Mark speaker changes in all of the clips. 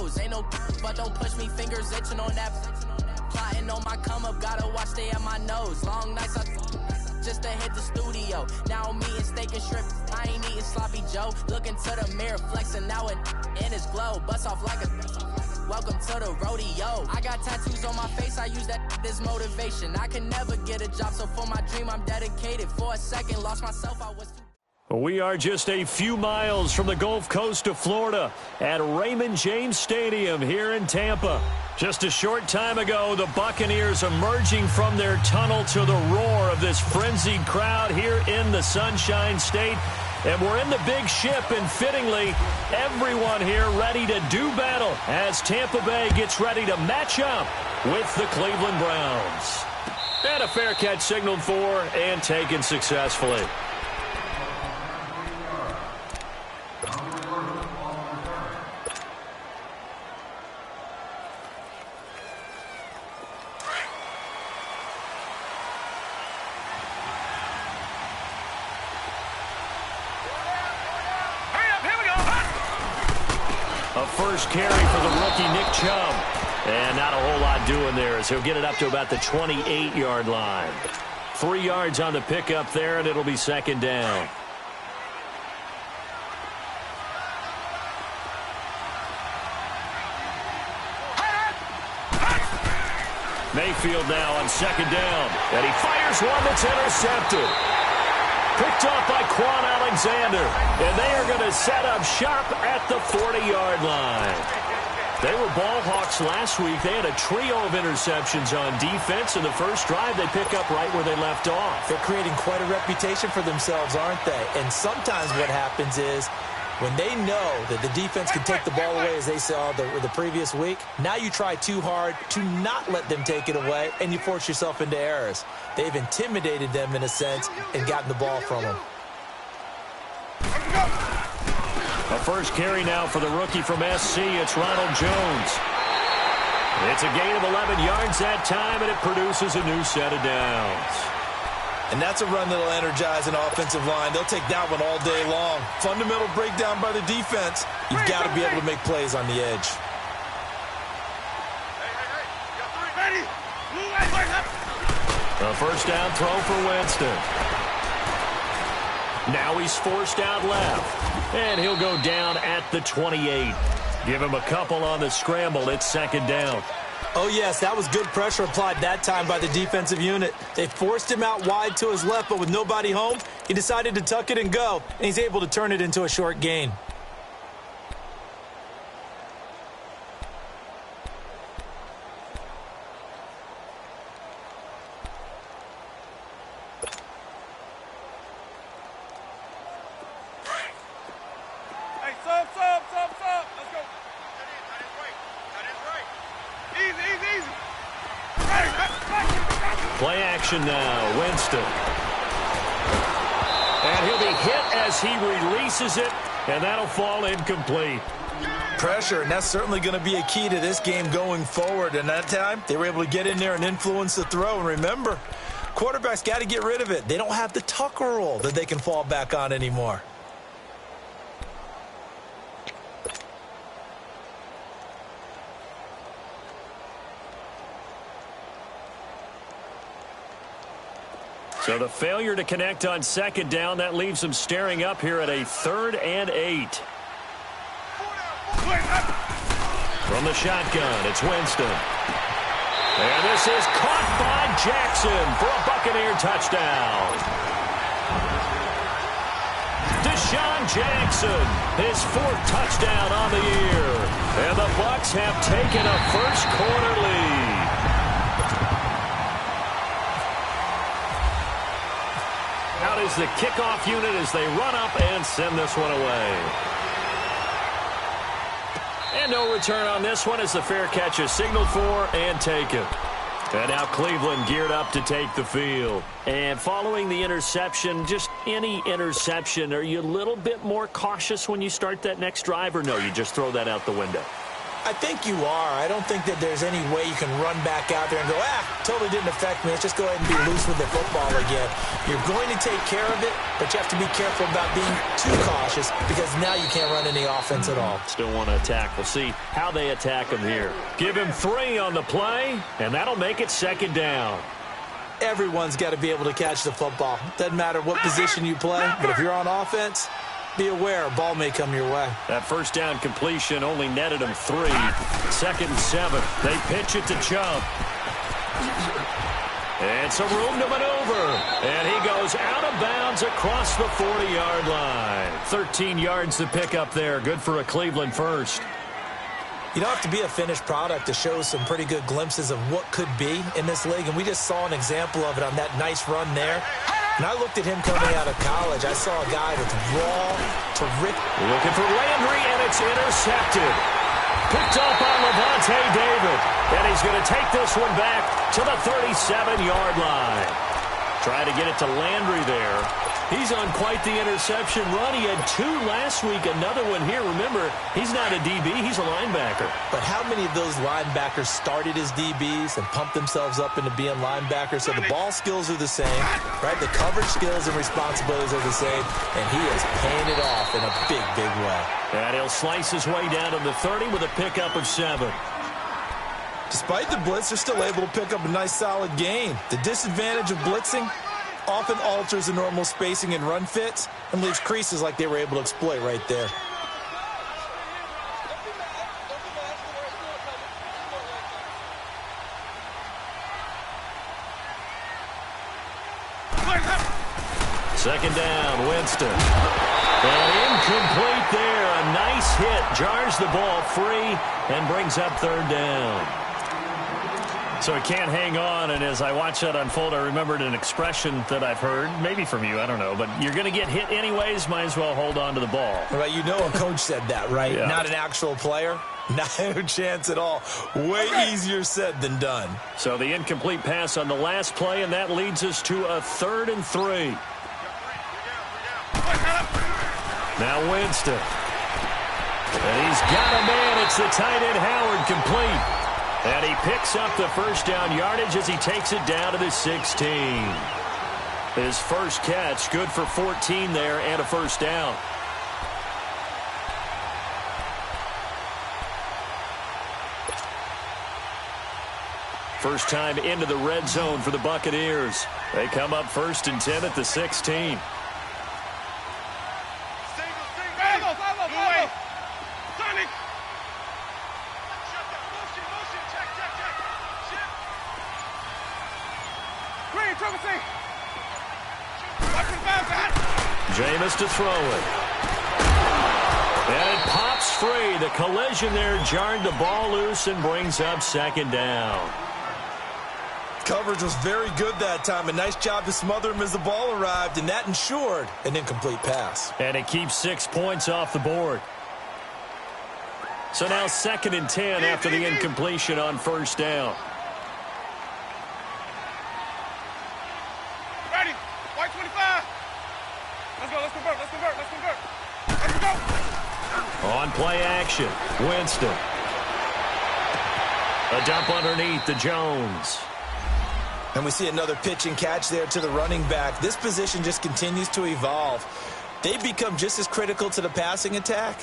Speaker 1: toes. Ain't no but don't push me, fingers itching on that. Plotting on my come up, gotta watch stay at my nose. Long nights I just to hit the studio. Now I'm eating steak and shrimp, I ain't eating sloppy Joe. Looking to the mirror, flexing now it in his glow. Bust off like a welcome to the rodeo. I got tattoos on my face, I use that as motivation. I can never get a job, so for my dream I'm dedicated. For a second, lost myself, I was too...
Speaker 2: We are just a few miles from the Gulf Coast of Florida at Raymond James Stadium here in Tampa. Just a short time ago, the Buccaneers emerging from their tunnel to the roar of this frenzied crowd here in the Sunshine State. And we're in the big ship, and fittingly, everyone here ready to do battle as Tampa Bay gets ready to match up with the Cleveland Browns. And a fair catch signaled for and taken successfully. A first carry for the rookie, Nick Chubb. And not a whole lot doing there as he'll get it up to about the 28-yard line. 3 yards on the pickup there, and it'll be second down. Mayfield now on second down. And he fires one that's intercepted. Picked off by Quan Alexander. And they are going to set up shop at the 40-yard line. They were ball hawks last week. They had a trio of interceptions on defense. In the first drive, they pick up right where they left off.
Speaker 3: They're creating quite a reputation for themselves, aren't they? And sometimes what happens is when they know that the defense can take the ball away, as they saw the previous week, now you try too hard to not let them take it away, and you force yourself into errors. They've intimidated them in a sense and gotten the ball from them.
Speaker 2: A first carry now for the rookie from SC. It's Ronald Jones. It's a gain of 11 yards that time, and it produces a new set of downs.
Speaker 3: And that's a run that'll energize an offensive line. They'll take that one all day long. Fundamental breakdown by the defense. You've got to be able to make plays on the edge.
Speaker 2: A first down throw for Winston. Now he's forced out left. And he'll go down at the 28. Give him a couple on the scramble. It's second down.
Speaker 3: Oh, yes, that was good pressure applied that time by the defensive unit. They forced him out wide to his left, but with nobody home, he decided to tuck it and go, and he's able to turn it into a short gain.
Speaker 2: Play action now, Winston. And he'll be hit as he releases it, and that'll fall incomplete.
Speaker 3: Pressure, and that's certainly going to be a key to this game going forward. And that time, they were able to get in there and influence the throw. And remember, quarterbacks got to get rid of it. They don't have the Tucker rule that they can fall back on anymore.
Speaker 2: So the failure to connect on second down, that leaves them staring up here at a 3rd and 8. From the shotgun, it's Winston. And this is caught by Jackson for a Buccaneer touchdown. Deshaun Jackson, his 4th touchdown on the year. And the Bucs have taken a first-quarter lead. Out is the kickoff unit as they run up and send this one away. And no return on this one as the fair catch is signaled for and taken. And now Cleveland geared up to take the field. And following the interception, just any interception, are you a little bit more cautious when you start that next drive, or no, you just throw that out the window?
Speaker 3: I think you are. I don't think that there's any way you can run back out there and go, totally didn't affect me. Let's just go ahead and be loose with the football again. You're going to take care of it, but you have to be careful about being too cautious because now you can't run any offense at all.
Speaker 2: Still want to attack. We'll see how they attack him here. Give him 3 on the play, and that'll make it 2nd down.
Speaker 3: Everyone's got to be able to catch the football. Doesn't matter what position you play, but if you're on offense, be aware a ball may come your way.
Speaker 2: That first down completion only netted him 3. 2nd and 7. They pitch it to Chubb. And some room to maneuver. And he goes out of bounds across the 40-yard line. 13 yards to pick up there. Good for a Cleveland first.
Speaker 3: You don't have to be a finished product to show some pretty good glimpses of what could be in this league, and we just saw an example of it on that nice run there. And I looked at him coming out of college. I saw a guy with raw, terrific.
Speaker 2: Looking for Landry, and it's intercepted. Picked up on Levante David. And he's going to take this one back to the 37-yard line. Trying to get it to Landry there. He's on quite the interception run. He had 2 last week, another one here. Remember, he's not a DB, he's a linebacker.
Speaker 3: But how many of those linebackers started as DBs and pumped themselves up into being linebackers? So the ball skills are the same, right? The coverage skills and responsibilities are the same, and he is paying it off in a big, big way.
Speaker 2: And he'll slice his way down to the 30 with a pickup of 7.
Speaker 3: Despite the blitz, they're still able to pick up a nice, solid gain. The disadvantage of blitzing often alters the normal spacing and run fits and leaves creases like they were able to exploit right there.
Speaker 2: Second down, Winston. And incomplete there. A nice hit. Jars the ball free and brings up 3rd down. So he can't hang on, and as I watch that unfold, I remembered an expression that I've heard, maybe from you, I don't know, but you're going to get hit anyways, might as well hold on to the ball.
Speaker 3: Right, you know a coach said that, right?
Speaker 2: Yeah.
Speaker 3: Not an actual player. No chance at all. Way easier said than done.
Speaker 2: So the incomplete pass on the last play, and that leads us to a 3rd and 3. Now Winston. And he's got a man. It's the tight end Howard, complete. And he picks up the first down yardage as he takes it down to the 16. His first catch, good for 14 there and a first down. First time into the red zone for the Buccaneers. They come up 1st and 10 at the 16. Jameis to throw it. And it pops free. The collision there jarred the ball loose and brings up 2nd down.
Speaker 3: Coverage was very good that time. A nice job to smother him as the ball arrived, and that ensured an incomplete pass.
Speaker 2: And it keeps 6 points off the board. So now 2nd and 10 after the incompletion on 1st down.
Speaker 4: Ready. White 25. Let's go. Let's convert. Let's convert. Let's convert. Let's go.
Speaker 2: On play action, Winston. A dump underneath to Jones.
Speaker 3: And we see another pitch and catch there to the running back. This position just continues to evolve. They become just as critical to the passing attack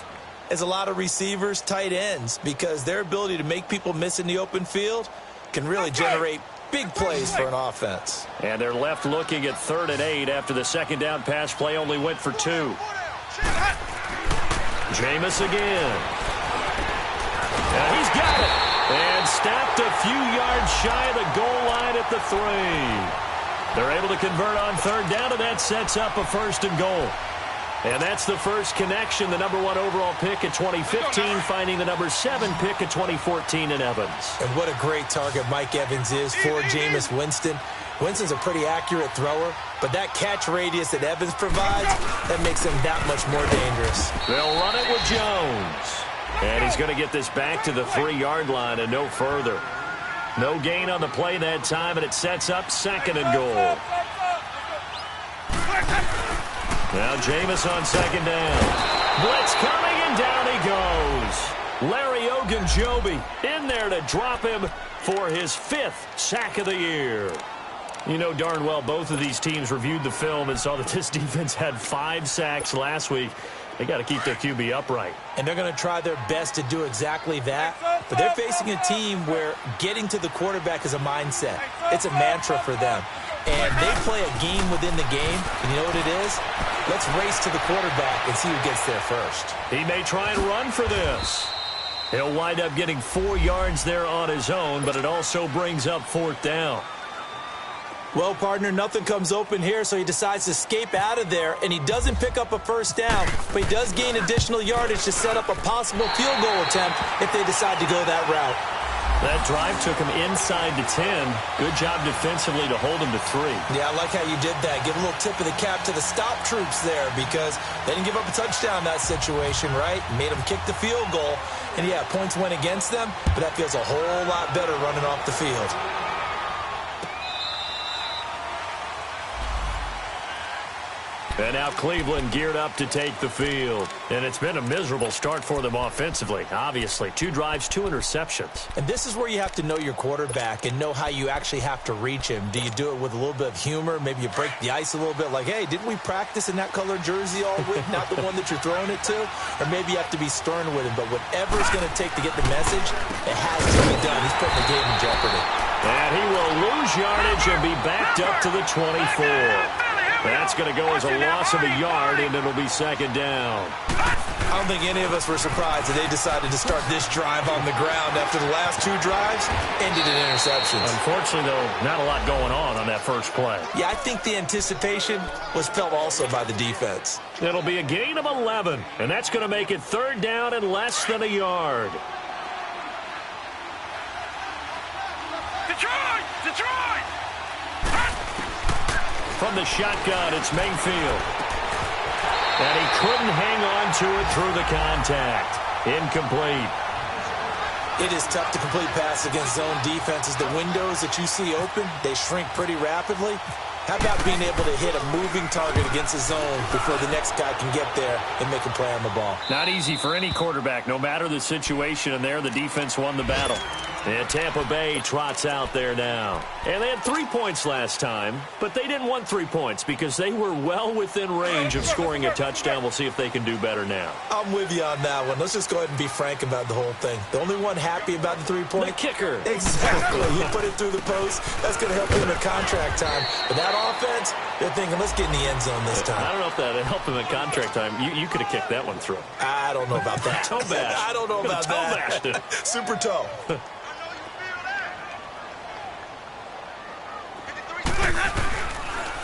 Speaker 3: as a lot of receivers, tight ends, because their ability to make people miss in the open field can really generate big plays for an offense.
Speaker 2: And they're left looking at 3rd and 8 after the 2nd down pass play only went for 2. Jameis again. And he's got it. And stopped a few yards shy of the goal line at the 3. They're able to convert on 3rd down, and that sets up a 1st and goal. And that's the first connection, the number 1 overall pick in 2015, finding the number 7 pick in 2014 in Evans.
Speaker 3: And what a great target Mike Evans is for Jameis Winston. Winston's a pretty accurate thrower, but that catch radius that Evans provides, that makes him that much more dangerous.
Speaker 2: They'll run it with Jones. And he's going to get this back to the 3-yard line and no further. No gain on the play that time, and it sets up 2nd and goal. Now Jameis on 2nd down. Blitz coming, and down he goes. Larry Ogunjobi in there to drop him for his 5th sack of the year. You know darn well both of these teams reviewed the film and saw that this defense had 5 sacks last week. They got to keep their QB upright.
Speaker 3: And they're going to try their best to do exactly that. But they're facing a team where getting to the quarterback is a mindset. It's a mantra for them. And they play a game within the game. And you know what it is? Let's race to the quarterback and see who gets there first.
Speaker 2: He may try and run for this. He'll wind up getting 4 yards there on his own, but it also brings up 4th down.
Speaker 3: Well, partner, nothing comes open here, so he decides to escape out of there, and he doesn't pick up a first down, but he does gain additional yardage to set up a possible field goal attempt if they decide to go that route.
Speaker 2: That drive took him inside to 10. Good job defensively to hold him to 3.
Speaker 3: Yeah, I like how you did that. Give a little tip of the cap to the stop troops there because they didn't give up a touchdown in that situation, right? Made them kick the field goal, and yeah, points went against them, but that feels a whole lot better running off the field.
Speaker 2: And now Cleveland geared up to take the field. And it's been a miserable start for them offensively. Obviously, 2 drives, 2 interceptions.
Speaker 3: And this is where you have to know your quarterback and know how you actually have to reach him. Do you do it with a little bit of humor? Maybe you break the ice a little bit like, hey, didn't we practice in that colored jersey all week? Not the one that you're throwing it to? Or maybe you have to be stern with him. But whatever it's going to take to get the message, it has to be done. He's putting the game in jeopardy.
Speaker 2: And he will lose yardage and be backed up to the 24. That's going to go as a loss of a yard, and it'll be 2nd down.
Speaker 3: I don't think any of us were surprised that they decided to start this drive on the ground after the last 2 drives ended in interceptions.
Speaker 2: Unfortunately, though, not a lot going on that first play.
Speaker 3: Yeah, I think the anticipation was felt also by the defense.
Speaker 2: It'll be a gain of 11, and that's going to make it 3rd down and less than a yard.
Speaker 4: Detroit! Detroit!
Speaker 2: From the shotgun, it's Mayfield. And he couldn't hang on to it through the contact. Incomplete.
Speaker 3: It is tough to complete pass against zone defenses. The windows that you see open, they shrink pretty rapidly. How about being able to hit a moving target against a zone before the next guy can get there and make a play on the ball?
Speaker 2: Not easy for any quarterback, no matter the situation. And there, the defense won the battle. And Tampa Bay trots out there now. And they had 3 points last time, but they didn't want 3 points because they were well within range of scoring a touchdown. We'll see if they can do better now.
Speaker 3: I'm with you on that one. Let's just go ahead and be frank about the whole thing. The only one happy about the 3-point?
Speaker 2: The kicker.
Speaker 3: Exactly. You put it through the post. That's going to help you in the contract time. But that offense, they're thinking, let's get in the end zone this time.
Speaker 2: I don't know if that helped them in contract time. You could have kicked that one through.
Speaker 3: I don't know about that.
Speaker 2: Toe bash.
Speaker 3: I don't know about that.
Speaker 2: Toe bashed it.
Speaker 3: Super toe.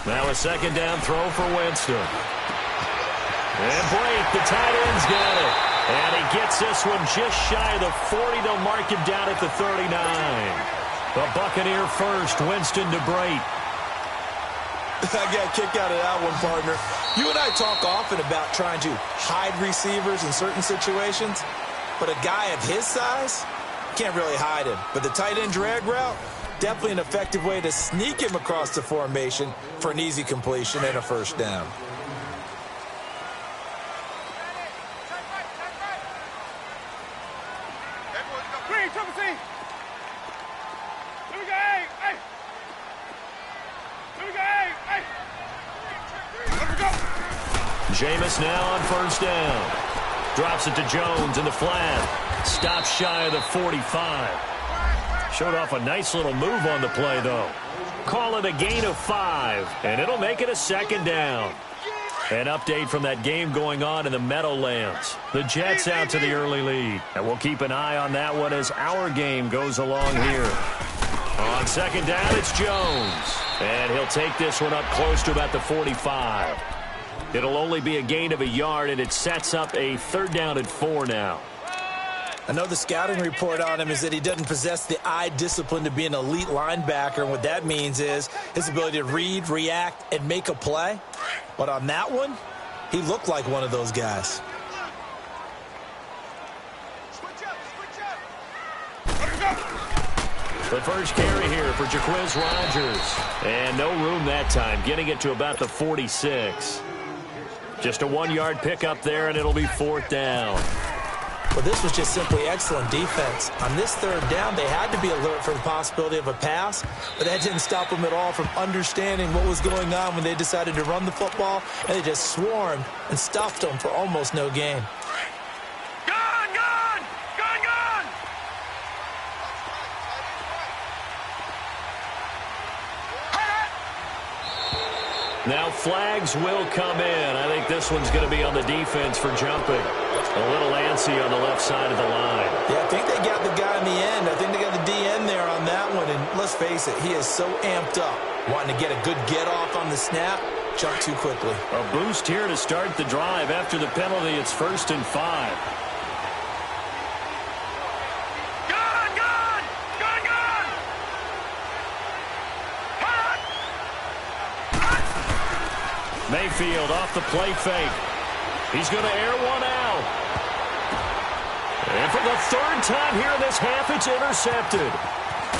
Speaker 2: Now a 2nd down throw for Winston. And Blake, the tight end's got it. And he gets this one just shy of the 40. They'll mark him down at the 39. The Buccaneer first, Winston to Brate.
Speaker 3: I got a kick out of that one, partner. You and I talk often about trying to hide receivers in certain situations, but a guy of his size can't really hide him. But the tight end drag route, definitely an effective way to sneak him across the formation for an easy completion and a 1st down.
Speaker 4: Green, triple C. Let me go, hey. Let me go, hey. Let me go.
Speaker 2: Jameis now on 1st down. Drops it to Jones in the flat. Stops shy of the 45. Showed off a nice little move on the play, though. Call it a gain of 5, and it'll make it a 2nd down. An update from that game going on in the Meadowlands. The Jets out to the early lead. And we'll keep an eye on that one as our game goes along here. On 2nd down, it's Jones. And he'll take this one up close to about the 45. It'll only be a gain of a yard, and it sets up a 3rd down and 4 now.
Speaker 3: I know the scouting report on him is that he doesn't possess the eye discipline to be an elite linebacker. And what that means is his ability to read, react, and make a play. But on that one, he looked like one of those guys.
Speaker 2: The first carry here for Jaquiz Rogers. And no room that time, getting it to about the 46. Just a 1-yard pickup there, and it'll be 4th down.
Speaker 3: Well, this was just simply excellent defense. On this third down, they had to be alert for the possibility of a pass, but that didn't stop them at all from understanding what was going on when they decided to run the football, and they just swarmed and stuffed them for almost no gain.
Speaker 2: Now flags will come in. I think this one's going to be on the defense for jumping. A little antsy on the left side of the line.
Speaker 3: Yeah, I think they got the guy in the end. I think they got the DN there on that one. And let's face it, he is so amped up. Wanting to get a good get-off on the snap, jump too quickly.
Speaker 2: A boost here to start the drive. After the penalty, it's 1st and 5. Mayfield off the play fake. He's going to air one out. And for the third time here in this half, it's intercepted.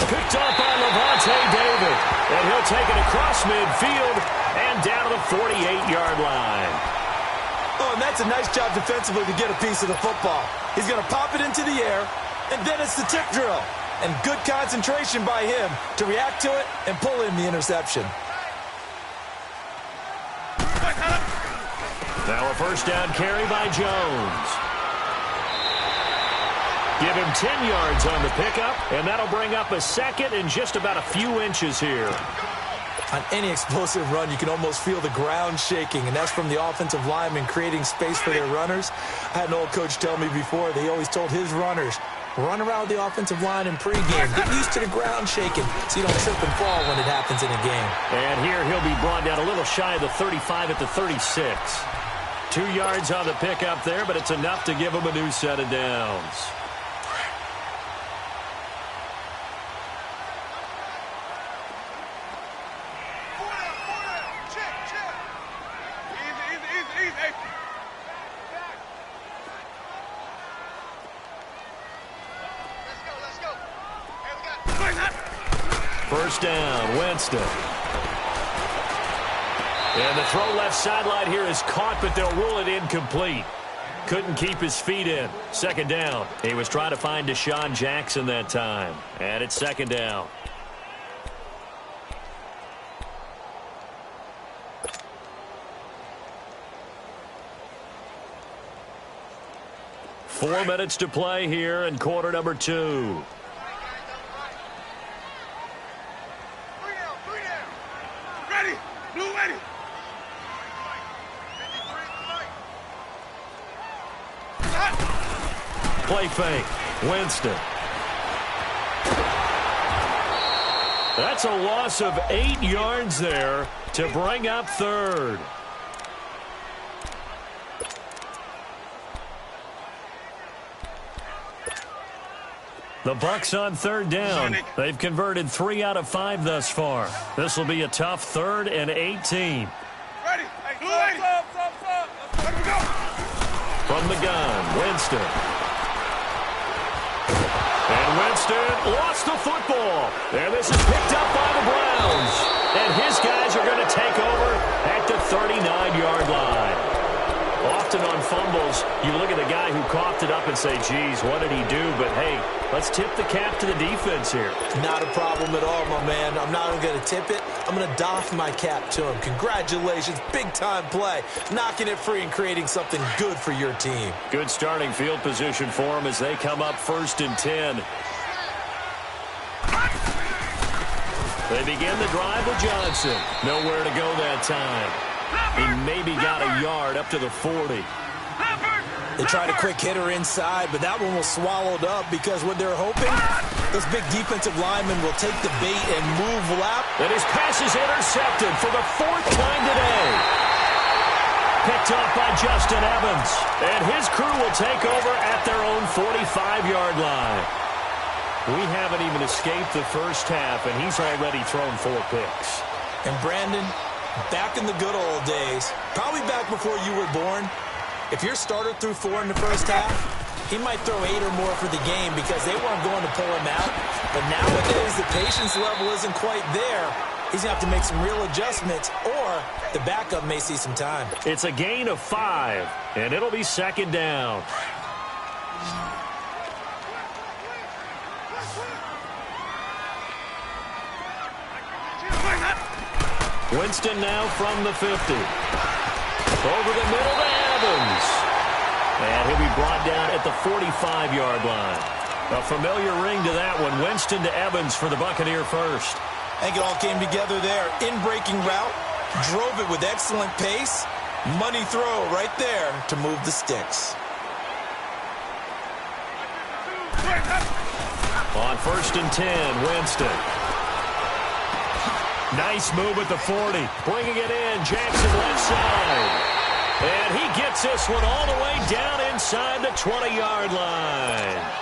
Speaker 2: Picked up by Levante David. And he'll take it across midfield and down to the 48-yard line.
Speaker 3: Oh, and that's a nice job defensively to get a piece of the football. He's going to pop it into the air, and then it's the tip drill. And good concentration by him to react to it and pull in the interception.
Speaker 2: Now a first down carry by Jones. Give him 10 yards on the pickup, and that'll bring up a second and just about a few inches here.
Speaker 3: On any explosive run, you can almost feel the ground shaking, and that's from the offensive linemen creating space for their runners. I had an old coach tell me before, they always told his runners, run around the offensive line in pregame. Get used to the ground shaking so you don't trip and fall when it happens in a game.
Speaker 2: And here he'll be brought down a little shy of the 35 at the 36. 2 yards on the pickup there, but it's enough to give him a new set of downs. First down, Winston. And the throw left sideline here is caught, but they'll rule it incomplete. Couldn't keep his feet in. Second down. He was trying to find Deshaun Jackson that time. And it's second down. Four minutes to play here in quarter number 2. Play fake. Winston. That's a loss of 8 yards there to bring up third. The Bucs on third down. They've converted 3 out of 5 thus far. This will be a tough 3rd and 18.
Speaker 4: Ready. Stop. Let me go.
Speaker 2: From the gun, Winston. And Winston lost the football. And this is picked up by the Browns. And his guys are going to take over at the 39-yard line. Often on fumbles, you look at the guy who coughed it up and say, geez, what did he do? But, hey, let's tip the cap to the defense here.
Speaker 3: Not a problem at all, my man. I'm not even going to tip it. I'm going to doff my cap to him. Congratulations. Big-time play. Knocking it free and creating something good for your team.
Speaker 2: Good starting field position for him as they come up 1st and 10. They begin the drive with Johnson. Nowhere to go that time. He maybe got a yard up to the 40.
Speaker 3: They tried a quick hitter inside, but that one was swallowed up because what they're hoping, those big defensive linemen will take the bait and move lap.
Speaker 2: And his pass is intercepted for the 4th time today. Picked up by Justin Evans. And his crew will take over at their own 45-yard line. We haven't even escaped the first half, and he's already thrown 4 picks.
Speaker 3: And Brandon, back in the good old days, probably back before you were born, if your starter threw 4 in the first half, he might throw 8 or more for the game because they weren't going to pull him out. But nowadays, the patience level isn't quite there. He's going to have to make some real adjustments, or the backup may see some time.
Speaker 2: It's a gain of 5, and it'll be second down. Winston now from the 50. Over the middle to Evans. And he'll be brought down at the 45-yard line. A familiar ring to that one. Winston to Evans for the Buccaneer first.
Speaker 3: I think it all came together there. In-breaking route. Drove it with excellent pace. Money throw right there to move the sticks.
Speaker 2: On 1st and 10, Winston. Nice move at the 40. Bringing it in, Jackson left side. And he gets this one all the way down inside the 20-yard line.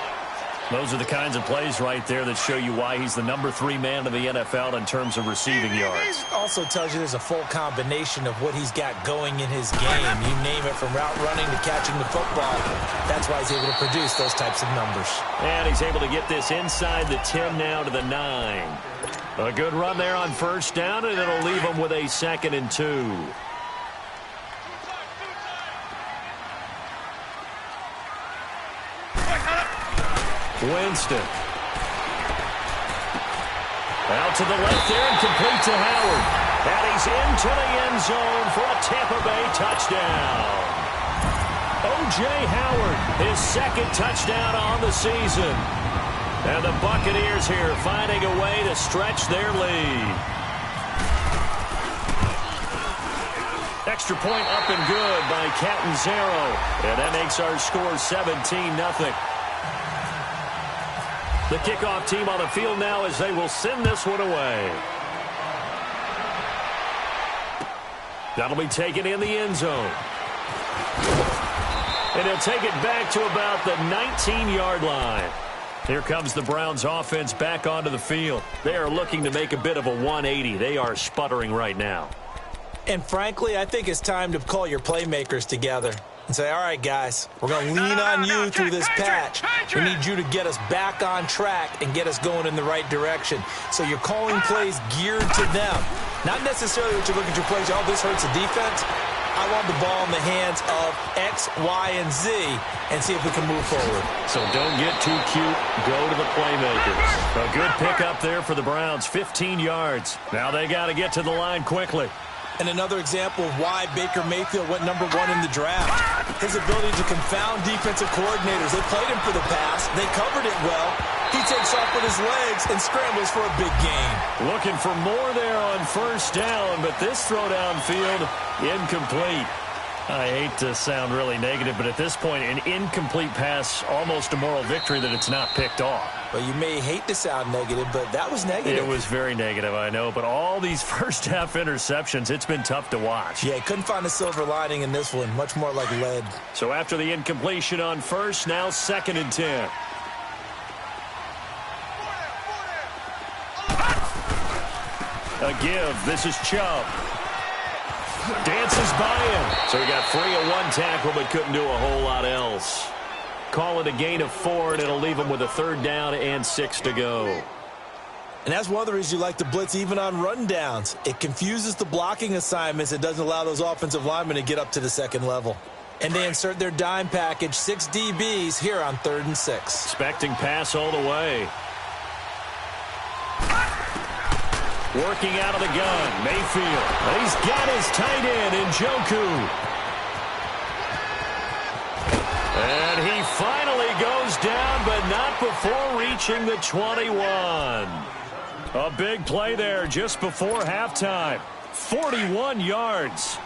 Speaker 2: Those are the kinds of plays right there that show you why he's the number 3 man in the NFL in terms of receiving yards.
Speaker 3: Also tells you there's a full combination of what he's got going in his game. You name it, from route running to catching the football. That's why he's able to produce those types of numbers.
Speaker 2: And he's able to get this inside the 10 now to the 9. A good run there on 1st down, and it'll leave him with a 2nd and 2. Winston. Out to the left there and complete to Howard. And he's into the end zone for a Tampa Bay touchdown. O.J. Howard, his 2nd touchdown on the season. And the Buccaneers here finding a way to stretch their lead. Extra point up and good by Catanzaro. And that makes our score 17-0. The kickoff team on the field now as they will send this one away. That'll be taken in the end zone. And he'll take it back to about the 19-yard line. Here comes the Browns offense back onto the field. They are looking to make a bit of a 180. They are sputtering right now.
Speaker 3: And frankly, I think it's time to call your playmakers together and say, all right, guys, we're going to lean on you through this patch. We need you to get us back on track and get us going in the right direction. So you're calling plays geared to them. Not necessarily what you look at your plays, oh, this hurts the defense. I want the ball in the hands of X, Y, and Z and see if we can move forward.
Speaker 2: So don't get too cute. Go to the playmakers. A good pickup there for the Browns, 15 yards. Now they got to get to the line quickly.
Speaker 3: And another example of why Baker Mayfield went #1 in the draft. His ability to confound defensive coordinators. They played him for the pass. They covered it well. He takes off with his legs and scrambles for a big gain.
Speaker 2: Looking for more there on 1st down, but this throw downfield, incomplete. I hate to sound really negative, but at this point, an incomplete pass, almost a moral victory that it's not picked off.
Speaker 3: Well, you may hate to sound negative, but that was negative.
Speaker 2: It was very negative, I know, but all these first-half interceptions, it's been tough to watch.
Speaker 3: Yeah, couldn't find a silver lining in this one, much more like lead.
Speaker 2: So after the incompletion on 1st, now 2nd and 10. A give. This is Chubb. Dances by him. So he got free of 1 tackle, but couldn't do a whole lot else. Call it a gain of 4, and it'll leave him with a 3rd down and 6 to go.
Speaker 3: And that's one of the reasons you like to blitz even on rundowns. It confuses the blocking assignments. It doesn't allow those offensive linemen to get up to the 2nd level. And they insert their dime package, 6 DBs here on 3rd and 6.
Speaker 2: Expecting pass all the way. Working out of the gun, Mayfield. He's got his tight end in Njoku. And he finally goes down, but not before reaching the 21. A big play there just before halftime. 41 yards.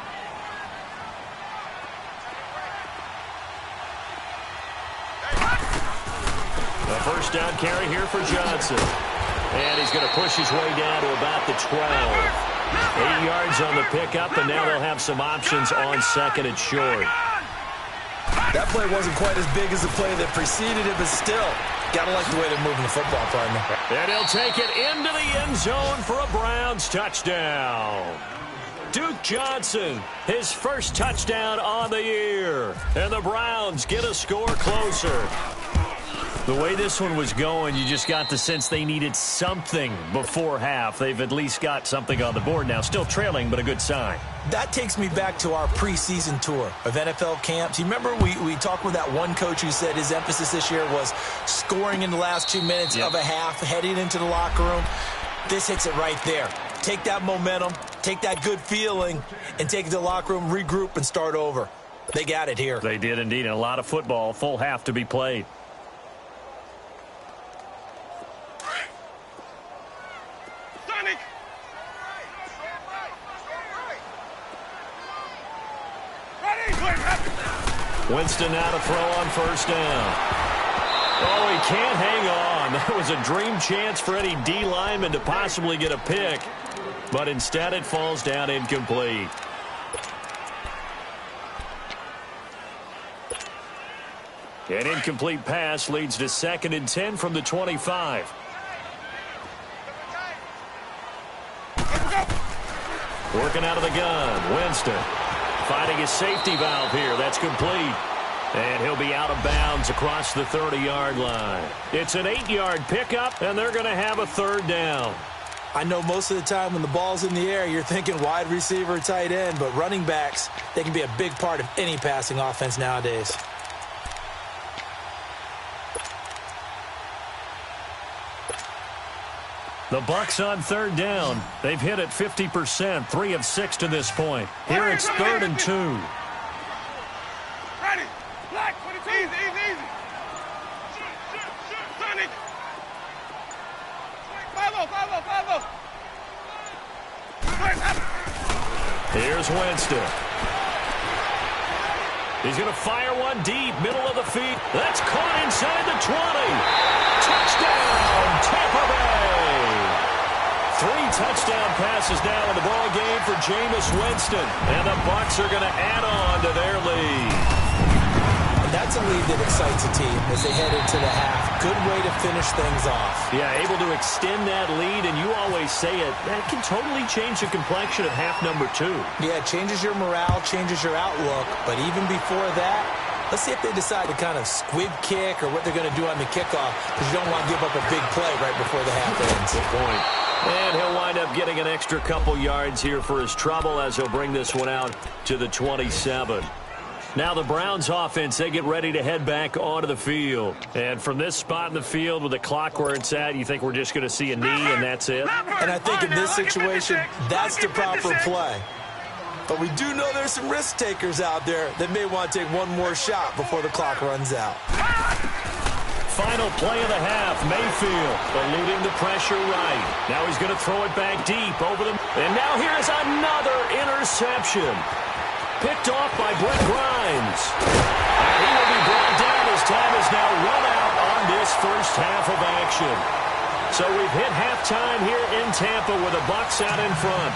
Speaker 2: A 1st down carry here for Johnson. And he's going to push his way down to about the 12. 8 yards on the pickup, and now they'll have some options on 2nd and short.
Speaker 3: That play wasn't quite as big as the play that preceded it, but still, got to like the way they're moving the football, partner.
Speaker 2: And he'll take it into the end zone for a Browns touchdown. Duke Johnson, his 1st touchdown on the year. And the Browns get a score closer. The way this one was going, you just got the sense they needed something before half. They've at least got something on the board now. Still trailing, but a good sign.
Speaker 3: That takes me back to our preseason tour of NFL camps. You remember we talked with that one coach who said his emphasis this year was scoring in the last 2 minutes of a half, heading into the locker room. This hits it right there. Take that momentum, take that good feeling, and take it to the locker room, regroup, and start over. They got it here.
Speaker 2: They did indeed, and a lot of football, full half to be played. Winston now to throw on first down. Oh, he can't hang on. That was a dream chance for any D lineman to possibly get a pick, but instead it falls down incomplete. An incomplete pass leads to 2nd and 10 from the 25. Working out of the gun, Winston. Finding his safety valve here. That's complete. And he'll be out of bounds across the 30-yard line. It's an 8-yard pickup, and they're going to have a 3rd down.
Speaker 3: I know most of the time when the ball's in the air, you're thinking wide receiver, tight end, but running backs, they can be a big part of any passing offense nowadays.
Speaker 2: The Bucs on 3rd down. They've hit it 50%, 3 of 6 to this point. Here it's 3rd and 2.
Speaker 4: Ready. Black. Easy. Sonic. 5-0.
Speaker 2: Here's Winston. He's going to fire one deep, middle of the field. That's caught inside the 20. Touchdown, Tampa Bay. 3 touchdown passes now in the ball game for Jameis Winston. And the Bucs are going to add on to their lead.
Speaker 3: And that's a lead that excites a team as they head into the half. Good way to finish things off.
Speaker 2: Yeah, able to extend that lead, and you always say it, that can totally change the complexion of half number 2.
Speaker 3: Yeah, it changes your morale, changes your outlook. But even before that, let's see if they decide to kind of squib kick or what they're going to do on the kickoff, because you don't want to give up a big play right before the half ends.
Speaker 2: Good point. And he'll wind up getting an extra couple yards here for his trouble as he'll bring this one out to the 27. Now the Browns offense, they get ready to head back onto the field. And from this spot in the field with the clock where it's at, you think we're just going to see a knee and that's it?
Speaker 3: And I think in this situation, that's the proper play. But we do know there's some risk takers out there that may want to take one more shot before the clock runs out.
Speaker 2: Final play of the half, Mayfield eluding the pressure right. Now he's going to throw it back deep over them. And now here's another interception. Picked off by Brett Grimes. And he will be brought down as time is now run out on this first half of action. So we've hit halftime here in Tampa with the Bucs out in front.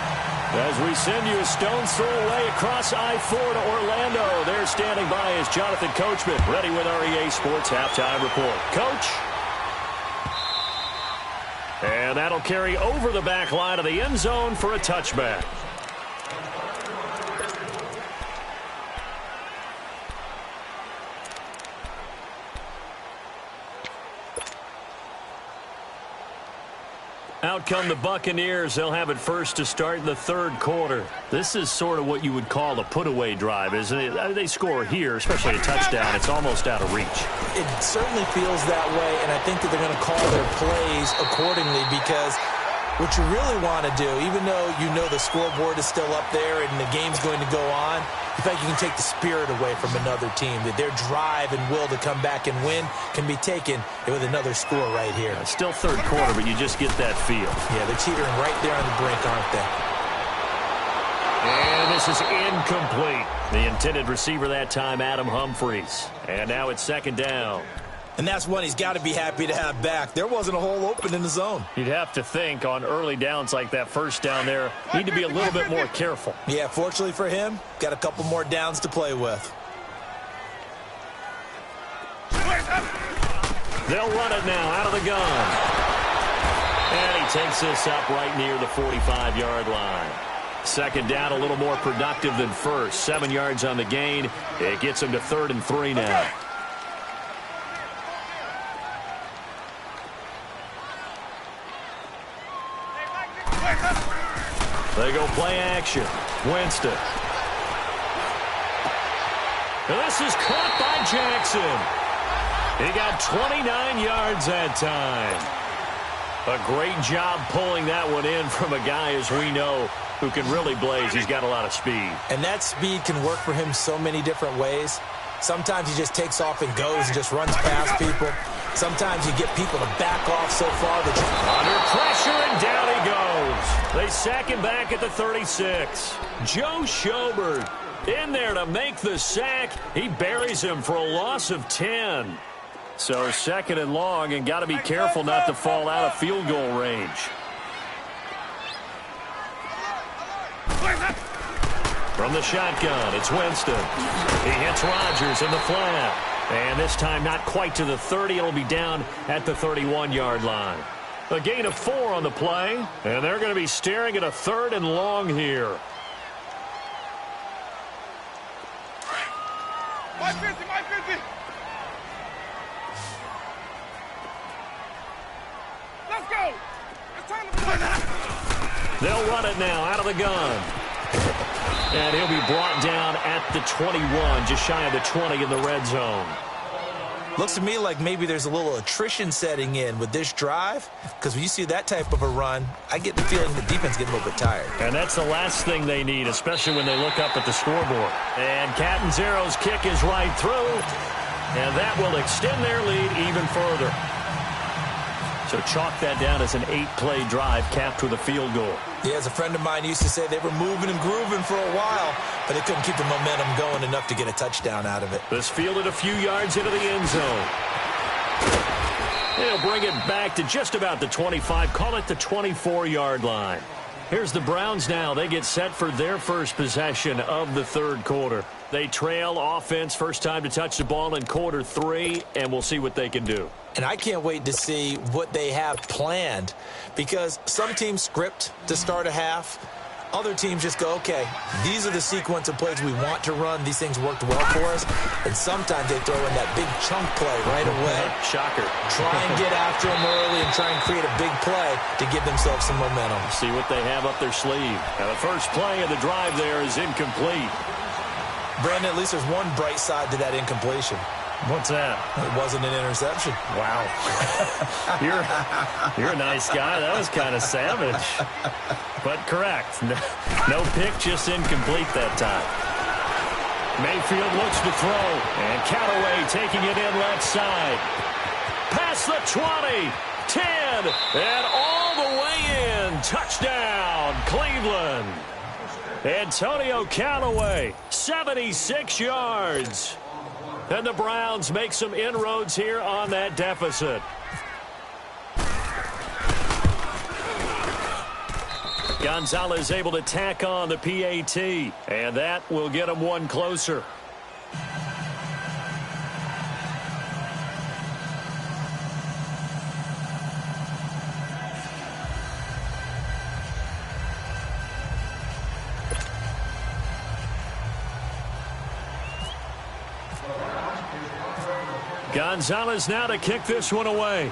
Speaker 2: As we send you a stone's throw away across I-4 to Orlando. There standing by is Jonathan Coachman, ready with our EA Sports Halftime Report. Coach. And that'll carry over the back line of the end zone for a touchback. Out come the Buccaneers. They'll have it first to start in the 3rd quarter. This is sort of what you would call a put-away drive, isn't it? They score here, especially a touchdown. It's almost out of reach.
Speaker 3: It certainly feels that way, and I think that they're going to call their plays accordingly because what you really want to do, even though you know the scoreboard is still up there and the game's going to go on, in fact, you can take the spirit away from another team, that their drive and will to come back and win can be taken with another score right here.
Speaker 2: It's still 3rd quarter, but you just get that feel.
Speaker 3: Yeah, they're teetering right there on the brink, aren't they?
Speaker 2: And this is incomplete. The intended receiver that time, Adam Humphries. And now it's 2nd down.
Speaker 3: And that's one he's got to be happy to have back. There wasn't a hole open in the zone.
Speaker 2: You'd have to think on early downs like that first down there, need to be a little bit more careful.
Speaker 3: Yeah, fortunately for him, got a couple more downs to play with.
Speaker 2: They'll run it now out of the gun. And he takes this up right near the 45-yard line. 2nd down, a little more productive than first. 7 yards on the gain. It gets him to 3rd and 3 now. They go play action. Winston. And this is caught by Jackson. He got 29 yards that time. A great job pulling that one in from a guy, as we know, who can really blaze. He's got a lot of speed. And that speed can work for him so many different ways. Sometimes he just takes off and goes and just runs past people. Sometimes you get people to back off so far that under pressure, and down he goes. They sack him back at the 36. Joe Schobert in there to make the sack. He buries him for a loss of 10. So second and long, and got to be careful not to fall out of field goal range. From the shotgun, it's Winston. He hits Rodgers in the flat. And this time not quite to the 30. It'll be down at the 31-yard line. A gain of 4 on the play. And they're going to be staring at a 3rd and long here.
Speaker 4: My 50. Let's go. It's time to play.
Speaker 2: They'll run it now out of the gun. And he'll be brought down at the 21, just shy of the 20 in the red zone.
Speaker 3: Looks to me like maybe there's a little attrition setting in with this drive, because when you see that type of a run, I get the feeling the defense getting a little bit tired.
Speaker 2: And that's the last thing they need, especially when they look up at the scoreboard. And Catanzaro's kick is right through, and that will extend their lead even further. So chalk that down as an 8-play drive capped with a field goal.
Speaker 3: Yeah, as a friend of mine used to say, they were moving and grooving for a while, but they couldn't keep the momentum going enough to get a touchdown out of it.
Speaker 2: This fielded a few yards into the end zone. They'll bring it back to just about the 25, call it the 24-yard line. Here's the Browns now. They get set for their first possession of the third quarter. They trail offense, first time to touch the ball in quarter 3, and we'll see what they can do.
Speaker 3: And I can't wait to see what they have planned, because some teams script to start a half. Other teams just go, okay, these are the sequence of plays we want to run. These things worked well for us. And sometimes they throw in that big chunk play right away.
Speaker 2: Shocker.
Speaker 3: Try and get after them early and try and create a big play to give themselves some momentum.
Speaker 2: See what they have up their sleeve. Now the first play of the drive there is incomplete.
Speaker 3: Brandon, at least there's one bright side to that incompletion.
Speaker 2: What's that?
Speaker 3: It wasn't an interception.
Speaker 2: Wow. You're a nice guy. That was kind of savage. But correct. No pick, just incomplete that time. Mayfield looks to throw. And Callaway taking it in left side. Past the 20. 10. And all the way in. Touchdown, Cleveland. Antonio Callaway, 76 yards. And the Browns make some inroads here on that deficit. Gonzalez able to tack on the PAT, and that will get him one closer. Gonzalez now to kick this one away.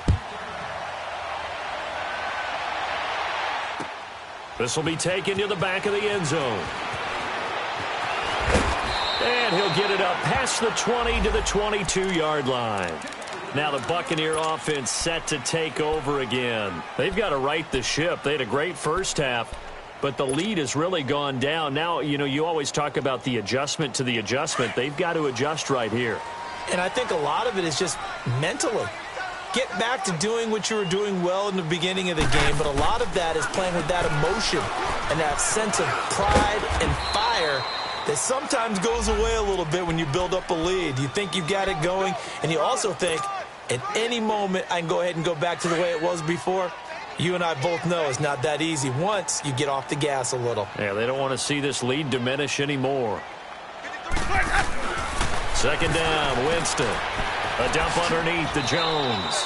Speaker 2: This will be taken to the back of the end zone. And he'll get it up past the 20 to the 22-yard line. Now the Buccaneer offense set to take over again. They've got to right the ship. They had a great first half, but the lead has really gone down. Now, you know, you always talk about the adjustment to the adjustment. They've got to adjust right here.
Speaker 3: And I think a lot of it is just mentally. Get back to doing what you were doing well in the beginning of the game, but a lot of that is playing with that emotion and that sense of pride and fire that sometimes goes away a little bit when you build up a lead. You think you've got it going, and you also think at any moment I can go ahead and go back to the way it was before. You and I both know it's not that easy once you get off the gas a little.
Speaker 2: Yeah, they don't want to see this lead diminish anymore. Second down, Winston. A dump underneath to Jones.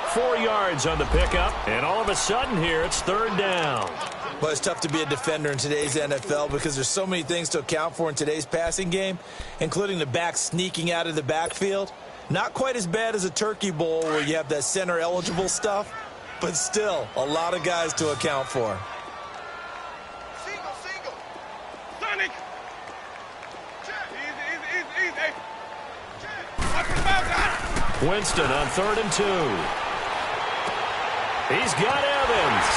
Speaker 2: 4 yards on the pickup, and all of a sudden here it's third down.
Speaker 3: Well, it's tough to be a defender in today's NFL because there's so many things to account for in today's passing game, including the back sneaking out of the backfield. Not quite as bad as a turkey bowl where you have that center-eligible stuff, but still a lot of guys to account for.
Speaker 2: Winston on 3rd and 2. He's got Evans.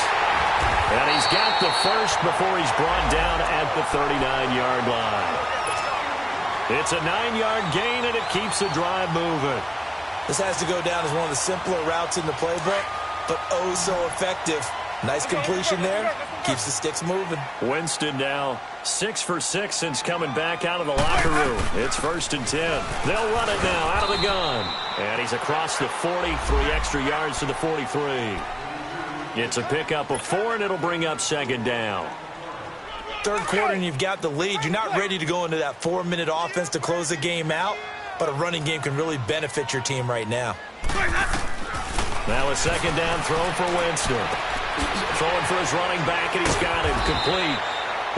Speaker 2: And he's got the first before he's brought down at the 39-yard line. It's a 9-yard gain, and it keeps the drive moving.
Speaker 3: This has to go down as one of the simpler routes in the playbook, but oh so effective. Nice completion there. Keeps the sticks moving.
Speaker 2: Winston now 6 for 6 since coming back out of the locker room. It's 1st and 10. They'll run it now out of the gun. And he's across the 40, 3 extra yards to the 43. It's a pickup of 4, and it'll bring up 2nd down.
Speaker 3: 3rd quarter, and you've got the lead. You're not ready to go into that 4-minute offense to close the game out, but a running game can really benefit your team right now.
Speaker 2: Now a 2nd down throw for Winston. Throwing for his running back, and he's got him complete.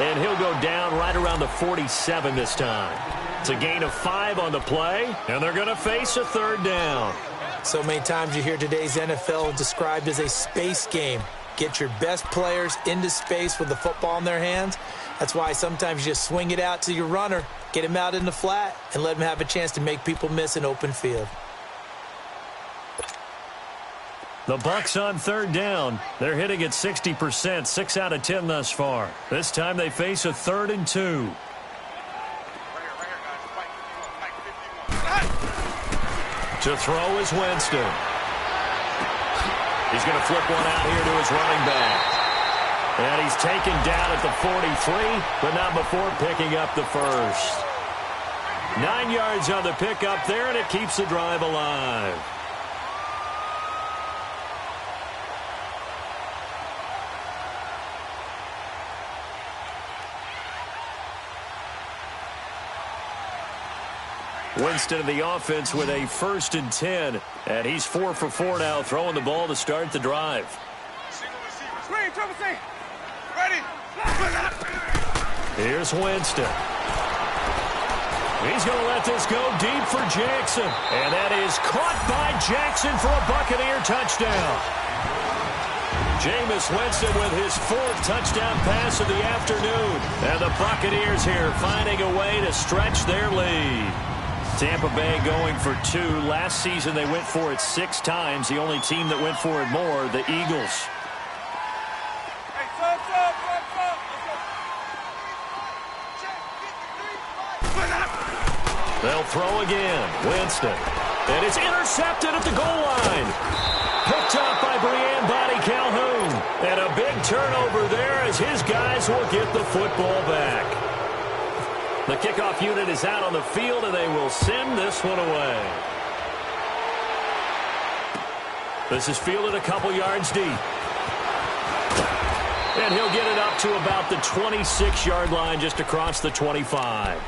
Speaker 2: And he'll go down right around the 47 this time. It's a gain of 5 on the play, and they're going to face a 3rd down.
Speaker 3: So many times you hear today's NFL described as a space game. Get your best players into space with the football in their hands. That's why sometimes you just swing it out to your runner, get him out in the flat, and let him have a chance to make people miss an open field.
Speaker 2: The Bucs on 3rd down. They're hitting at 60%, 6 out of 10 thus far. This time they face a 3rd and 2. To throw is Winston. He's going to flip one out here to his running back. And he's taken down at the 43, but not before picking up the first. 9 yards on the pickup there, and it keeps the drive alive. Winston in the offense with a 1st and 10. And he's 4 for 4 now, throwing the ball to start the drive.
Speaker 4: Screen, triple C. Ready.
Speaker 2: Here's Winston. He's going to let this go deep for Jackson. And that is caught by Jackson for a Buccaneer touchdown. Jameis Winston with his 4th touchdown pass of the afternoon. And the Buccaneers here finding a way to stretch their lead. Tampa Bay going for 2. Last season they went for it 6 times. The only team that went for it more, the Eagles. They'll throw again. Winston. And it's intercepted at the goal line. Picked up by Brian Body Calhoun. And a big turnover there as his guys will get the football back. The kickoff unit is out on the field, and they will send this one away. This is fielded a couple yards deep. And he'll get it up to about the 26-yard line, just across the 25.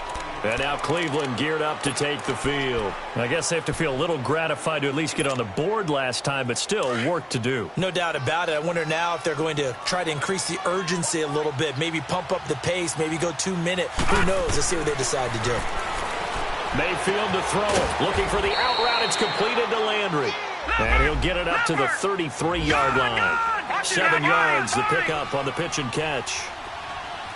Speaker 2: And now Cleveland geared up to take the field. I guess they have to feel a little gratified to at least get on the board last time, but still work to do.
Speaker 3: No doubt about it. I wonder now if they're going to try to increase the urgency a little bit, maybe pump up the pace, maybe go 2-minute. Who knows? Let's see what they decide to do.
Speaker 2: Mayfield to throw it. Looking for the out route. It's completed to Landry. And he'll get it up to the 33-yard line. 7 yards, the pickup on the pitch and catch.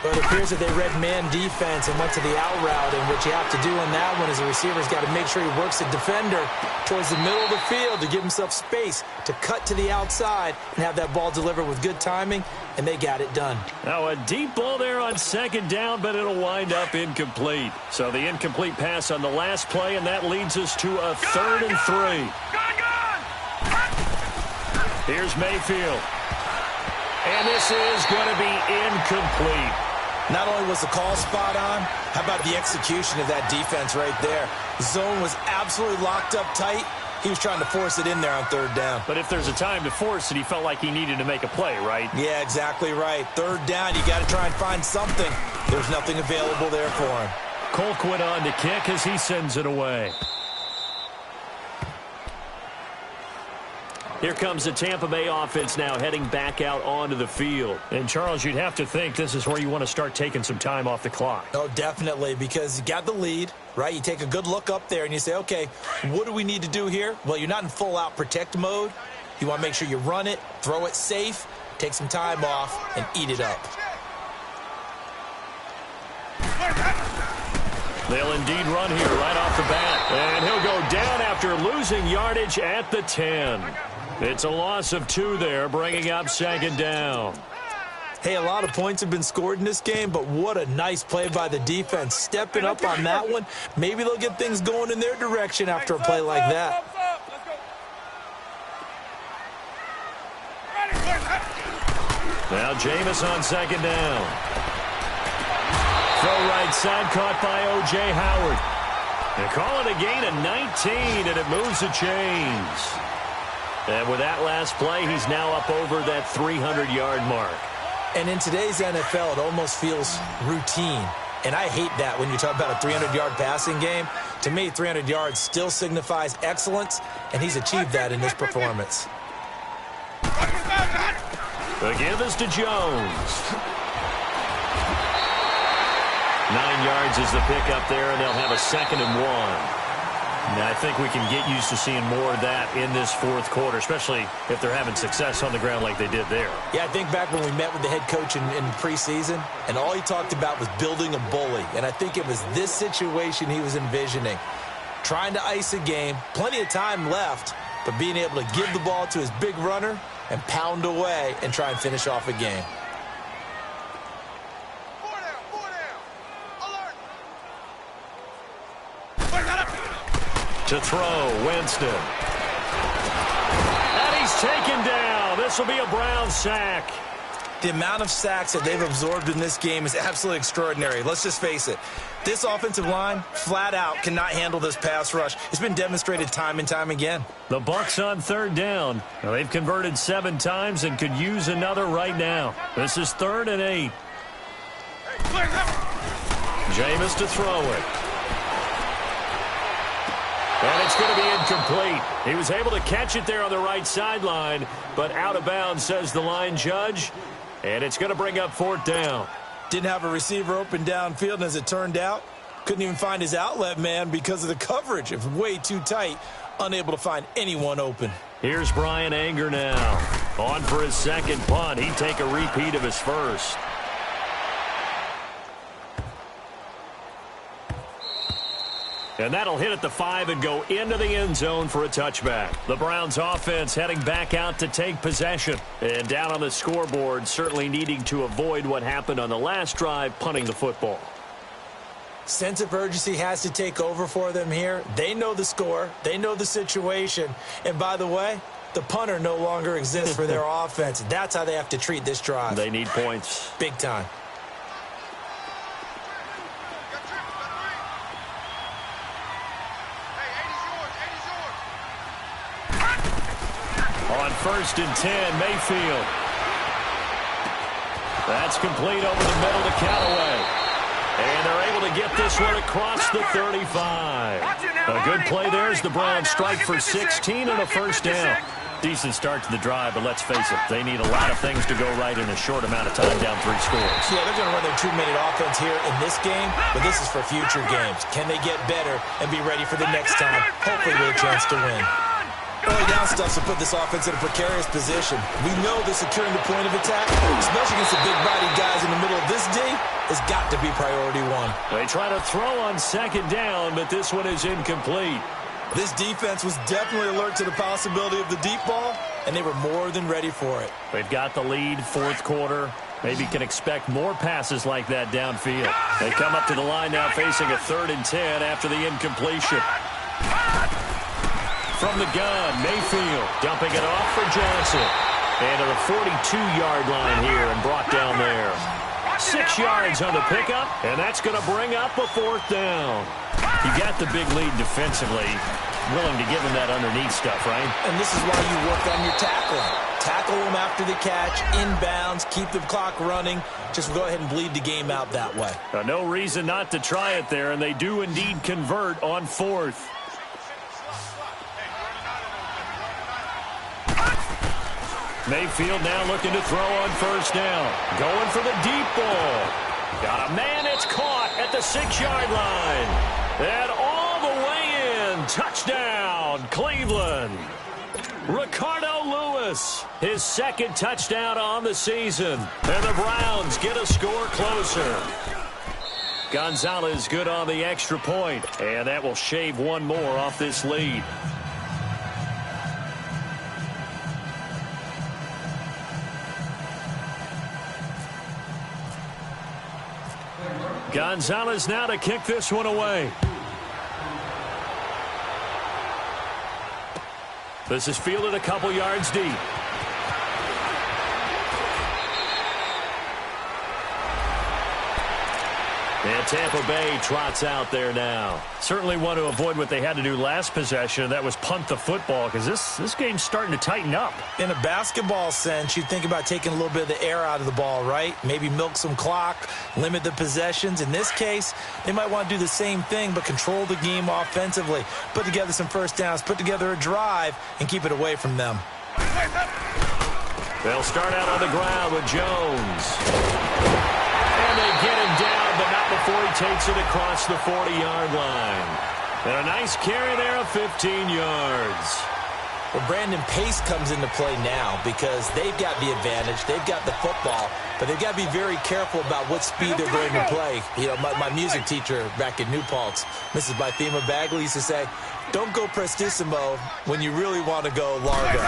Speaker 3: Well, it appears that they read man defense and went to the out route, and what you have to do on that one is the receiver's got to make sure he works the defender towards the middle of the field to give himself space to cut to the outside and have that ball delivered with good timing, and they got it done. Now
Speaker 2: a deep ball there on 2nd down, but it'll wind up incomplete. So the incomplete pass on the last play, and that leads us to a 3rd and 3. Here's Mayfield. And this is going to be incomplete.
Speaker 3: Not only was the call spot on, how about the execution of that defense right there? The zone was absolutely locked up tight. He was trying to force it in there on 3rd down.
Speaker 2: But if there's a time to force it, he felt like he needed to make a play, right?
Speaker 3: Yeah, exactly right. 3rd down, you got to try and find something. There's nothing available there for him.
Speaker 2: Colquitt on to kick as he sends it away. Here comes the Tampa Bay offense now heading back out onto the field. And, Charles, you'd have to think this is where you want to start taking some time off the clock.
Speaker 3: Oh, definitely, because you got the lead, right? You take a good look up there and you say, okay, what do we need to do here? Well, you're not in full-out protect mode. You want to make sure you run it, throw it safe, take some time off, and eat it up.
Speaker 2: They'll indeed run here right off the bat. And he'll go down after losing yardage at the 10. It's a loss of 2 there, bringing up second down.
Speaker 3: Hey, a lot of points have been scored in this game, but what a nice play by the defense. Stepping up on that one. Maybe they'll get things going in their direction after a play like that.
Speaker 2: Now Jameis on second down. Throw right side, caught by O.J. Howard. They call it a gain of 19, and it moves the chains. And with that last play, he's now up over that 300-yard mark.
Speaker 3: And in today's NFL, it almost feels routine. And I hate that when you talk about a 300-yard passing game. To me, 300 yards still signifies excellence, and he's achieved that in this performance.
Speaker 2: The give is to Jones. 9 yards is the pickup there, and they'll have a 2nd and 1. Now, I think we can get used to seeing more of that in this fourth quarter, especially if they're having success on the ground like they did there.
Speaker 3: Yeah, I think back when we met with the head coach in preseason, and all he talked about was building a bully. And I think it was this situation he was envisioning. Trying to ice a game, plenty of time left, but being able to give the ball to his big runner and pound away and try and finish off a game.
Speaker 2: To throw, Winston. And he's taken down. This will be a Brown sack.
Speaker 3: The amount of sacks that they've absorbed in this game is absolutely extraordinary. Let's just face it. This offensive line, flat out, cannot handle this pass rush. It's been demonstrated time and time again.
Speaker 2: The Bucs on third down. Now, they've converted 7 times and could use another right now. This is 3rd and 8. Jameis to throw it. And it's going to be incomplete. He was able to catch it there on the right sideline, but out of bounds, says the line judge. And it's going to bring up 4th down.
Speaker 3: Didn't have a receiver open downfield, and as it turned out, couldn't even find his outlet man because of the coverage. It was way too tight, unable to find anyone open.
Speaker 2: Here's Brian Anger now. On for his 2nd punt. He'd take a repeat of his first. And that'll hit at the 5 and go into the end zone for a touchback. The Browns offense heading back out to take possession. And down on the scoreboard, certainly needing to avoid what happened on the last drive, punting the football.
Speaker 3: Sense of urgency has to take over for them here. They know the score. They know the situation. And by the way, the punter no longer exists for their offense. That's how they have to treat this drive.
Speaker 2: They need points.
Speaker 3: Big time.
Speaker 2: On 1st and 10, Mayfield. That's complete over the middle to Callaway. And they're able to get this one across the 35. A good play there as the Browns strike for 16 and a 1st down. Decent start to the drive, but let's face it, they need a lot of things to go right in a short amount of time, down 3 scores.
Speaker 3: Yeah, they're going to run their 2-minute offense here in this game, but this is for future games. Can they get better and be ready for the next time, hopefully with a chance to win? Early down stuff to put this offense in a precarious position. We know that securing the point of attack, especially against the big-bodied guys in the middle of this D, has got to be priority 1.
Speaker 2: They try to throw on 2nd down, but this one is incomplete.
Speaker 3: This defense was definitely alert to the possibility of the deep ball, and they were more than ready for it.
Speaker 2: They've got the lead, 4th quarter. Maybe can expect more passes like that downfield. They come up to the line now facing a 3rd and 10 after the incompletion. From the gun, Mayfield dumping it off for Johnson. And to the 42-yard line here and brought down there. 6 yards on the pickup, and that's going to bring up a 4th down. You got the big lead defensively, willing to give him that underneath stuff, right?
Speaker 3: And this is why you work on your tackling. Tackle them after the catch, inbounds, keep the clock running. Just go ahead and bleed the game out that way.
Speaker 2: No reason not to try it there, and they do indeed convert on 4th. Mayfield now looking to throw on 1st down. Going for the deep ball. Got a man, it's caught at the 6-yard line. And all the way in. Touchdown, Cleveland. Ricardo Lewis, his 2nd touchdown on the season. And the Browns get a score closer. Gonzalez good on the extra point, and that will shave one more off this lead. Gonzalez now to kick this one away. This is fielded a couple yards deep. And Tampa Bay trots out there now. Certainly want to avoid what they had to do last possession. That was punt the football, because this game's starting to tighten up.
Speaker 3: In a basketball sense, you think about taking a little bit of the air out of the ball, right? Maybe milk some clock, limit the possessions. In this case, they might want to do the same thing, but control the game offensively. Put together some first downs, put together a drive, and keep it away from them.
Speaker 2: They'll start out on the ground with Jones. And they get him down, but not before he takes it across the 40-yard line. And a nice carry there of 15 yards.
Speaker 3: Well, Brandon, pace comes into play now because they've got the advantage. They've got the football, but they've got to be very careful about what speed they're going to play. You know, my music teacher back in New Paltz, Mrs. Bythema Bagley, used to say, don't go prestissimo when you really want to go largo.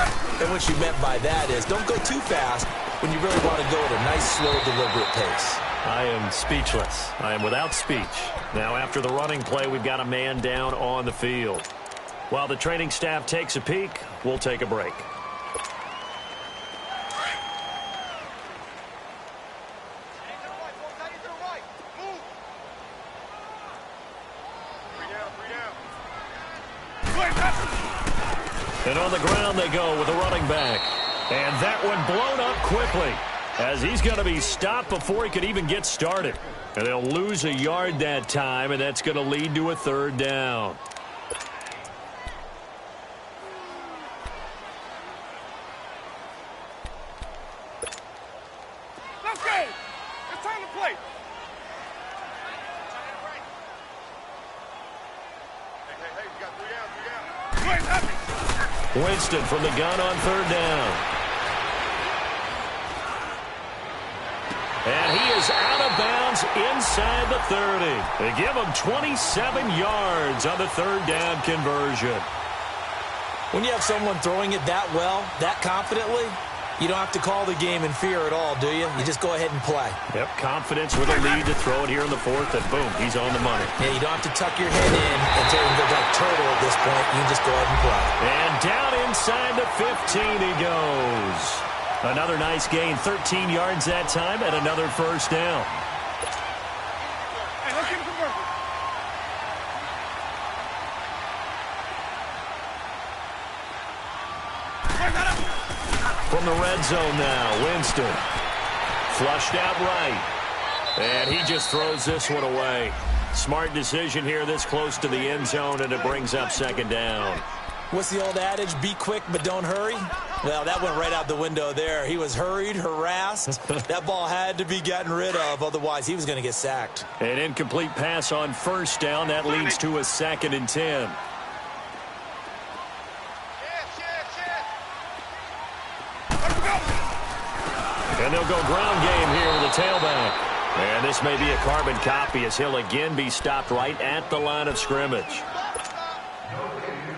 Speaker 3: And what she meant by that is don't go too fast when you really want to go at a nice, slow, deliberate pace.
Speaker 2: I am speechless. I am without speech. Now, after the running play, we've got a man down on the field. While the training staff takes a peek, we'll take a break. And on the ground they go with a running back. And that one blown up quickly, as he's going to be stopped before he could even get started. And they'll lose a yard that time, and that's going to lead to a third down.
Speaker 4: Let's go! It's time to play! Hey, you got 3 down.
Speaker 2: Winston from the gun on third down. And he is out of bounds inside the 30. They give him 27 yards on the third down conversion.
Speaker 3: When you have someone throwing it that well, that confidently, you don't have to call the game in fear at all, do you? You just go ahead and play.
Speaker 2: Yep, confidence with a lead to throw it here in the fourth, and boom, he's on the money.
Speaker 3: Yeah, you don't have to tuck your head in and take him like turtle at this point. You can just go ahead and play.
Speaker 2: And down inside the 15 he goes. Another nice gain, 13 yards that time, and another first down.
Speaker 4: Hey, let's get him converted.
Speaker 2: From the red zone now, Winston. Flushed out right. And he just throws this one away. Smart decision here this close to the end zone, and it brings up second down.
Speaker 3: What's the old adage? Be quick, but don't hurry? Well, that went right out the window there. He was hurried, harassed. That ball had to be gotten rid of, otherwise he was going to get sacked.
Speaker 2: An incomplete pass on first down. That leads to a 2nd and 10. And they'll go ground game here with the tailback. And this may be a carbon copy, as he'll again be stopped right at the line of scrimmage.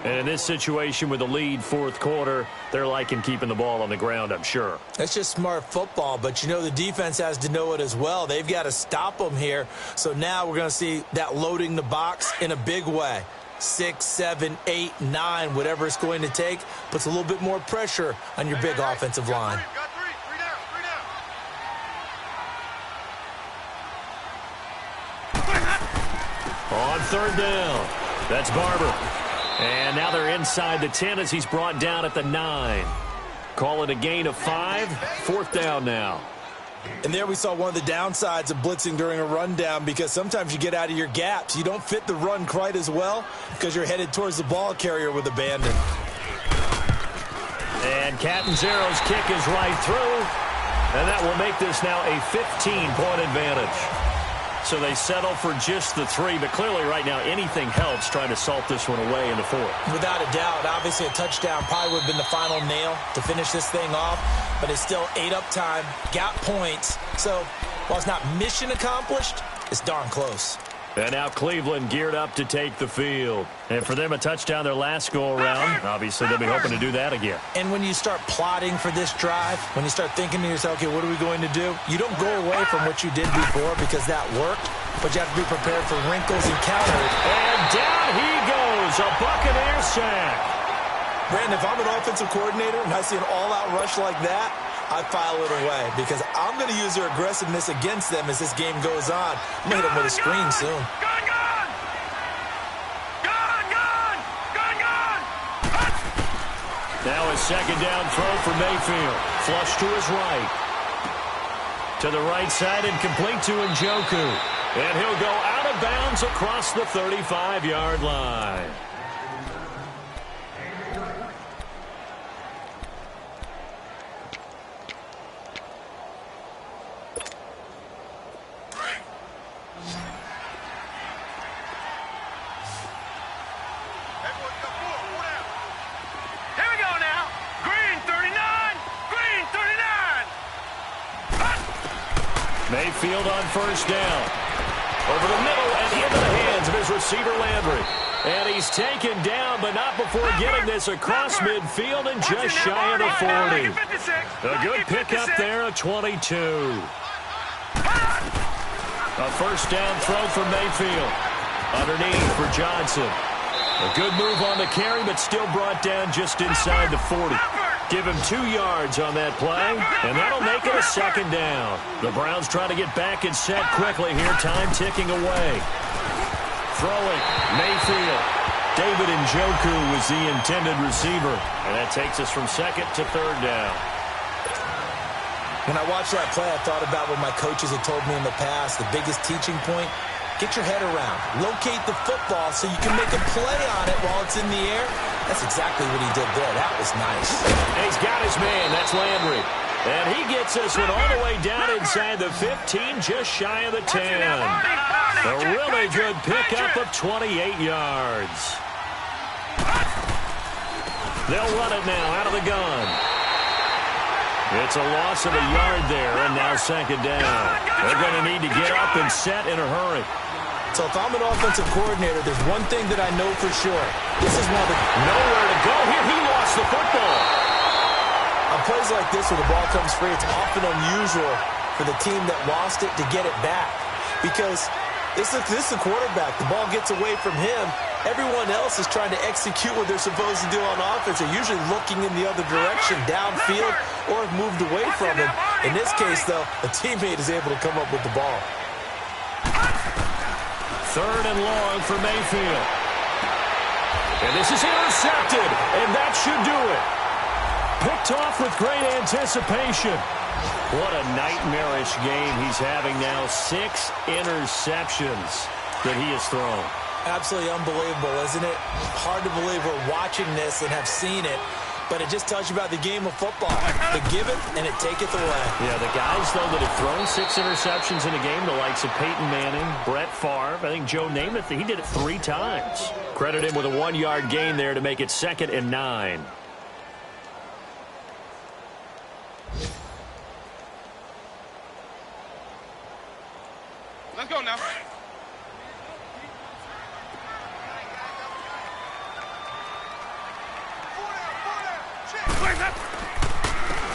Speaker 2: And in this situation with the lead, fourth quarter, they're liking keeping the ball on the ground, I'm sure.
Speaker 3: That's just smart football, but you know the defense has to know it as well. They've got to stop them here. So now we're going to see that loading the box in a big way. 6, 7, 8, 9, whatever it's going to take, puts a little bit more pressure on your big offensive line.
Speaker 4: Got 3 down.
Speaker 2: On third down, that's Barber. And now they're inside the 10 as he's brought down at the 9. Call it a gain of 5. Fourth down now.
Speaker 3: And there we saw one of the downsides of blitzing during a rundown, because sometimes you get out of your gaps. You don't fit the run quite as well because you're headed towards the ball carrier with abandon.
Speaker 2: And Catanzaro's kick is right through. And that will make this now a 15-point advantage. So they settle for just the 3, but clearly right now anything helps trying to salt this one away in the fourth.
Speaker 3: Without a doubt, obviously a touchdown probably would have been the final nail to finish this thing off, but it's still 8 up time, got points. So while it's not mission accomplished, it's darn close.
Speaker 2: And now Cleveland geared up to take the field. And for them, a touchdown their last go-around. Obviously, they'll be hoping to do that again.
Speaker 3: And when you start plotting for this drive, when you start thinking to yourself, okay, what are we going to do? You don't go away from what you did before because that worked, but you have to be prepared for wrinkles and counters.
Speaker 2: And down he goes, a Buccaneer sack.
Speaker 3: Brandon, if I'm an offensive coordinator and I see an all-out rush like that, I file it away because I'm going to use their aggressiveness against them as this game goes on. I'm going to hit them with a screen soon.
Speaker 2: Now a second down throw for Mayfield. Flush to his right. To the right side and complete to Njoku. And he'll go out of bounds across the 35-yard line. Mayfield on first down. Over the middle and into the hands of his receiver Landry. And he's taken down, but not before getting this across midfield and just shy of the 40. A good pickup there at 22. A first down throw for Mayfield. Underneath for Johnson. A good move on the carry, but still brought down just inside the 40. Give him 2 yards on that play, and that'll make it a second down. The Browns try to get back and set quickly here, time ticking away. Throwing, Mayfield. David Njoku was the intended receiver, and that takes us from second to third down.
Speaker 3: When I watched that play, I thought about what my coaches had told me in the past. The biggest teaching point, get your head around. Locate the football so you can make a play on it while it's in the air. That's exactly what he did there. That was nice.
Speaker 2: And he's got his man. That's Landry. And he gets this one all the way down inside the 15, just shy of the 10. A really good pickup of 28 yards. They'll run it now out of the gun. It's a loss of a yard there, and now second down. They're going to need to get up and set in a hurry.
Speaker 3: So if I'm an offensive coordinator, there's one thing that I know for sure. This is one of the...
Speaker 2: Nowhere to go here. He lost the football.
Speaker 3: On plays like this where the ball comes free, it's often unusual for the team that lost it to get it back. Because this is the quarterback. The ball gets away from him. Everyone else is trying to execute what they're supposed to do on offense. They're usually looking in the other direction, downfield, or have moved away from him. In this case, though, a teammate is able to come up with the ball.
Speaker 2: Third and long for Mayfield. And this is intercepted, and that should do it. Picked off with great anticipation. What a nightmarish game he's having now. 6 interceptions that he has thrown.
Speaker 3: Absolutely unbelievable, isn't it? Hard to believe we're watching this and have seen it. But it just tells you about the game of football. The give it and it taketh away.
Speaker 2: Yeah, the guys, though, that have thrown 6 interceptions in a game, the likes of Peyton Manning, Brett Favre, I think Joe Namath, he did it 3 times. Credit him with a 1-yard gain there to make it 2nd and 9.
Speaker 4: Let's go now.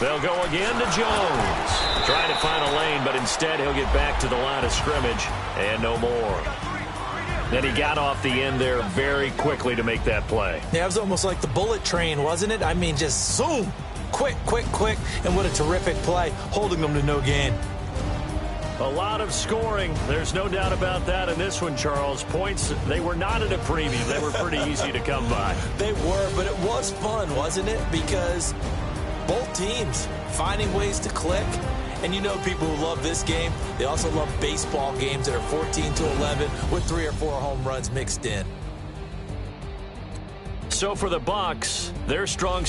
Speaker 2: They'll go again to Jones. Trying to find a lane, but instead he'll get back to the line of scrimmage and no more. Then he got off the end there very quickly to make that play.
Speaker 3: Yeah, it was almost like the bullet train, wasn't it? I mean, just zoom. Quick, quick, quick. And what a terrific play, holding them to no gain.
Speaker 2: A lot of scoring. There's no doubt about that in this one, Charles. Points, they were not in a preview. They were pretty easy to come by.
Speaker 3: They were, but it was fun, wasn't it? Because both teams finding ways to click. And you know people who love this game, they also love baseball games that are 14-11 with 3 or 4 home runs mixed in.
Speaker 2: So for the Bucs, their strong